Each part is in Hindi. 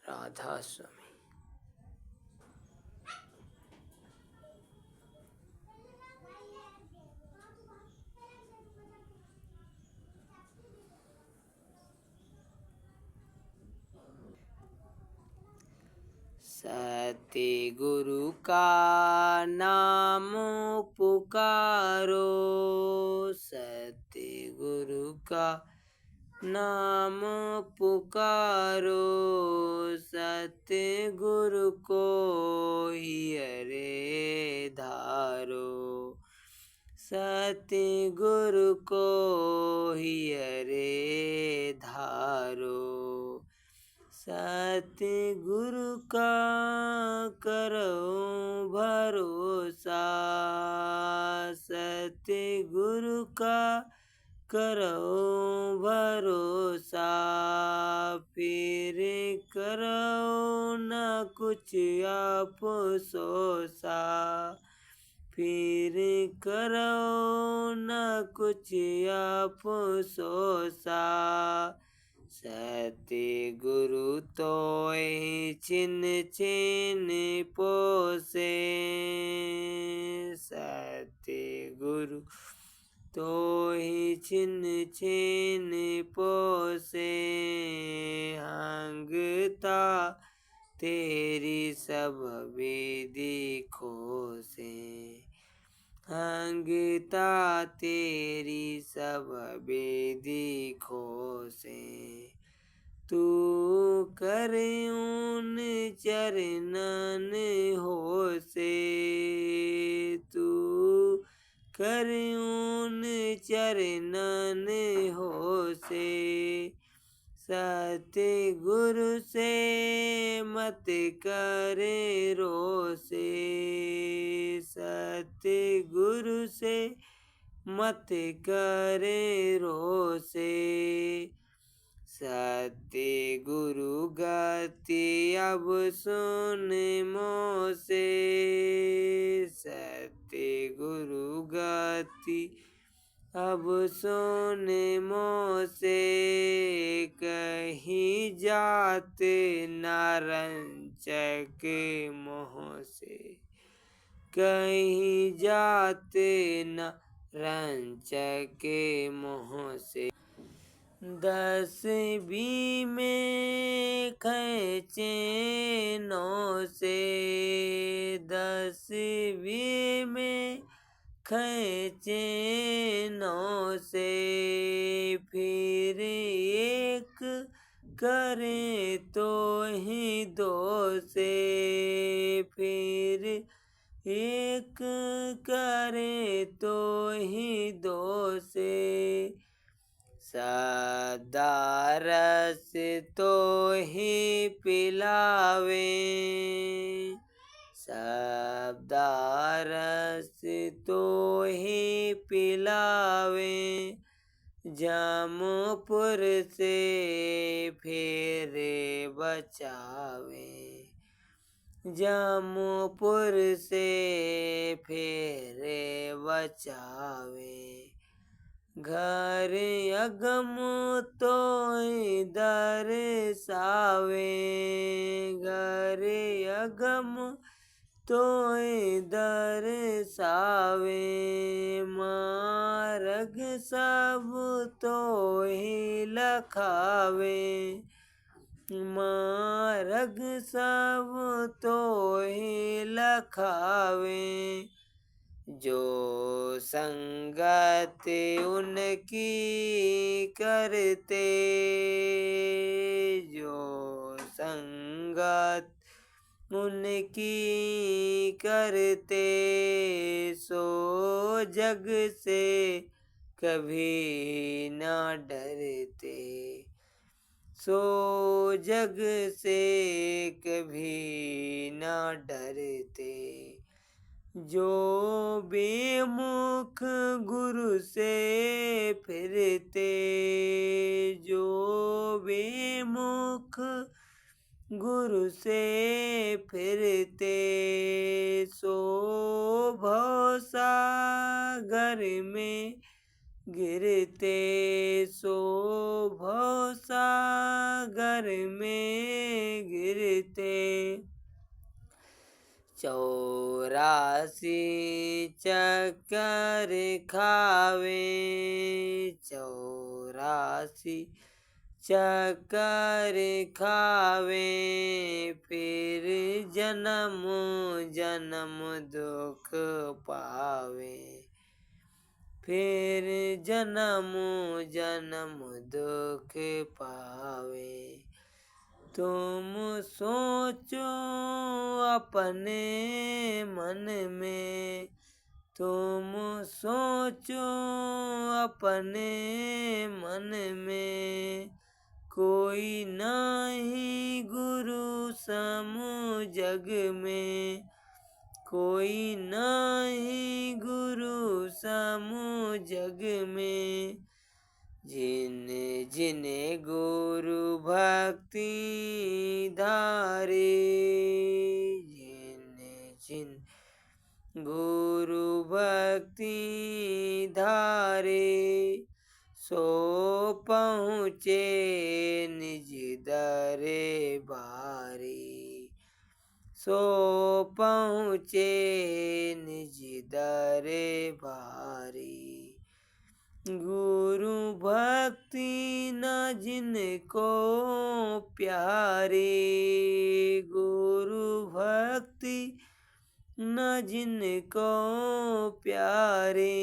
राधा स्वामी। सत्य गुरु का नाम पुकारो, सत्य गुरु का नाम पुकारो, सत्य गुरु को हियरे धारो, सत्य गुरु को हियरे धारो, सत्य गुरु का करो भरोसा, सत्य गुरु का करो भरोसा, फिर करो न कुछ अफसोसा, फिर करो न कुछ अफसोसा, सत्य गुरु तो छिन छिन पोसे, सत्य गुरु तो ही छिन छिन पोसे, हंगता तेरी सब विधि खोसे, हंगता तेरी सब विधि खोसे, तू कर उन चरणन होसे, तू कर उन चरणन होसे, सत्य गुरु से मत करे रोसे, सत्य गुरु से मत करे रोसे, सत्य गुरु गति अब सुन मोसे, सत्य गुरु गति अब सुन मोसे, कहीं जात नारंचक मोह से, कहीं जात न रंचक मोह से, 10वीं में खैचे नौ से, 10वीं में खैचे नौ से, फिर एक करे तो ही दो से, फिर एक करे तो ही दो से, सदारस तो ही पिलावे, सदारस तो ही पिलावे, जमपुर से फेरे बचावे, जमपुर से फेरे बचावे, घर अगम तो दर्शावे, घर अगम तो दर्शावे, मार्ग सब तो ही लखावे, मार्ग सब तो ही लखावे, जो संगत उनकी करते, जो संगत उनकी करते, सो जग से कभी न डरते, सो जग से कभी न डरते, जो बेमुख गुरु से फिरते, जो बेमुख गुरु से फिरते, सो भव सागर में गिरते सो भव सागर में गिरते 84 चक्कर खावे 84 चक्कर खावे फिर जन्म जन्म दुख पावे फिर जन्म जन्म दुख पावे तुम सोचो अपने मन में तुम सोचो अपने मन में कोई नहीं गुरु समू जग में कोई नहीं गुरु समू जग में जिन जिन गुरु भक्ति धारे जिन जिन गुरु भक्ति धारे सो पहुँचे निज दरे बारी सो पहुँचे निज दरे बारी गुरु भक्ति न जिनको प्यारे गुरु भक्ति न जिनको प्यारे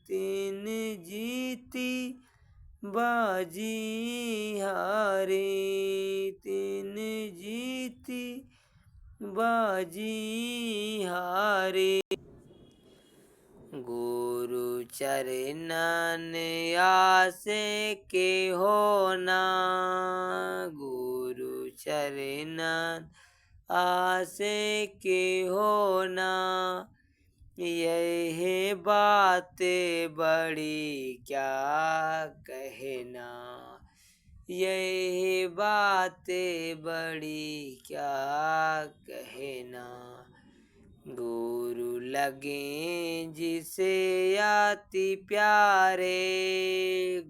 तीन जीती बाजी हारे तीन जीती बाजी हारे गुरु चरणन आसे के होना गुरु चरणन आसे के होना यह बात बड़ी क्या कहना यह बात बड़ी क्या कहना गुरु लगे जिसे अति प्यारे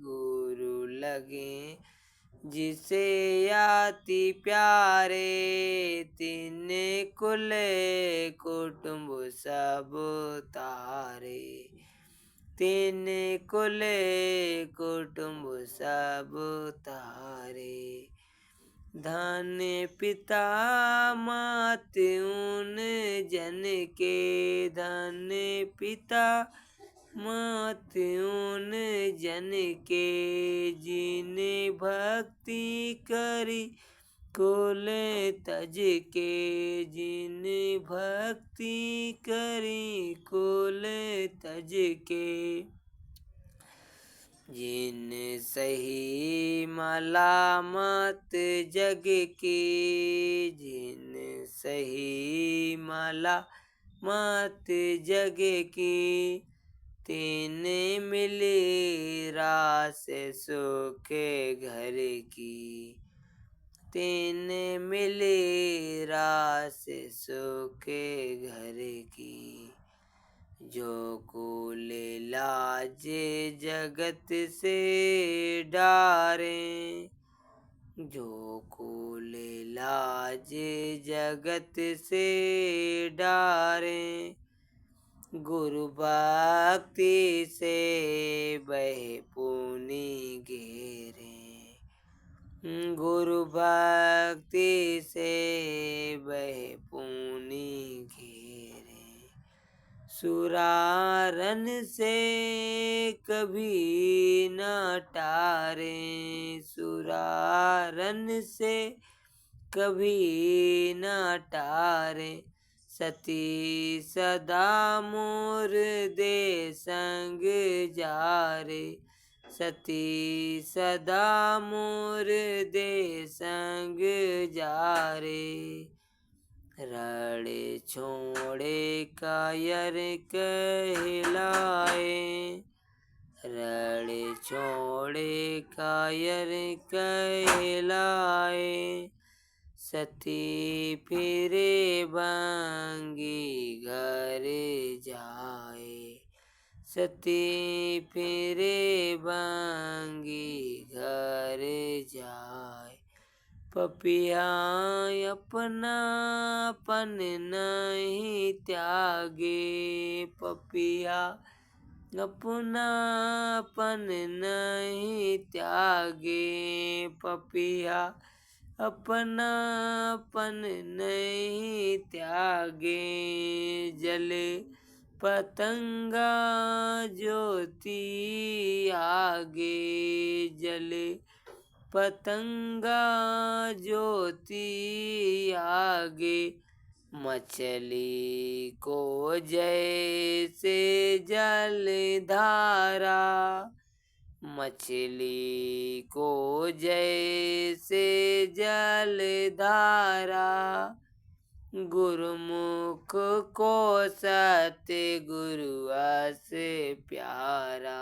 गुरु लगे जिसे अति प्यारे तीन कुल कुटुंब सब तारे तीन कुल कुटुंब सब तारे धन पिता मात उन जन के धन पिता मात उन जन के जिने भक्ति करी कुल तज के जिन भक्ति करी कुल तज के जिन सही मलामत जग की जिन सही मलामत जग की तीन मिली रास सुख घर की तीन मिली रास सुख घर की जो कुल लाज जगत से डारे जो कुल लाज जगत से डारे गुरु भक्ति से बह पुनि घेरे गुरु भक्ति से बह पुनि घेरे सुरारन से कभी न टारे सुरारन से कभी न टारे सती सदा मोर दे संग जारे सती सदा मोर दे संग जारे रड़े छोड़े कायर कहलाए रड़े छोड़े कायर कहलाए सती फिरे बांगी घर जाए सती फिरे बांगी घर जाए। पपिया अपना पन नहीं त्यागे, पपिया अपना पन नहीं त्यागे, पपिया अपना पन नहीं त्यागे। जले पतंगा ज्योति आगे, जले पतंगा ज्योति आगे। मछली को जैसे जल धारा, मछली को जैसे जल धारा। गुरुमुख को सत्य गुरु से प्यारा,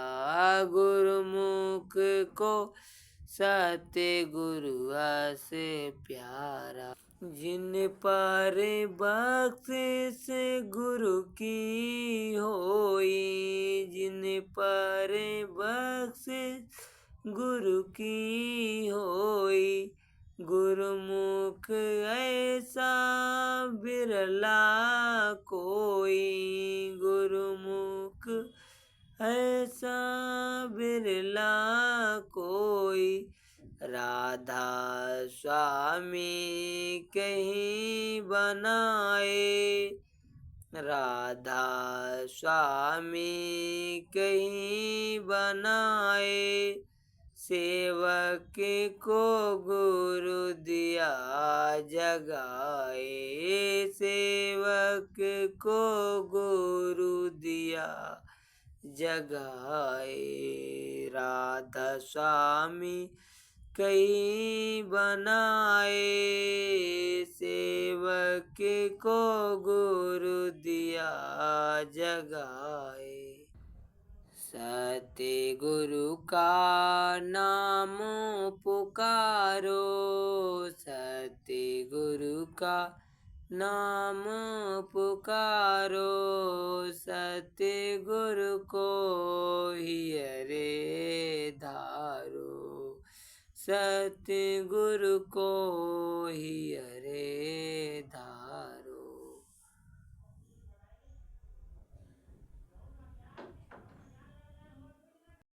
गुरुमुख को सत्य गुरु से प्यारा। जिन पर बख्शिश गुरु की होई, जिन पर बख्शिश गुरु की होई। गुरुमुख ऐसा बिरला कोई, गुरुमुख ऐसा बिरला कोई। राधा स्वामी कहीं बनाए, राधा स्वामी कहीं बनाए। सेवक को गुरु दिया जगाए, सेवक को गुरु दिया जगाए। राधा स्वामी कहीं बनाए, सेवक को गुरु दिया जगाए। सत्य गुरु का नाम पुकारो, सत्य गुरु का नाम पुकारो। सत्य गुरु को ही अरे धारो, सत्य गुरु को ही अरे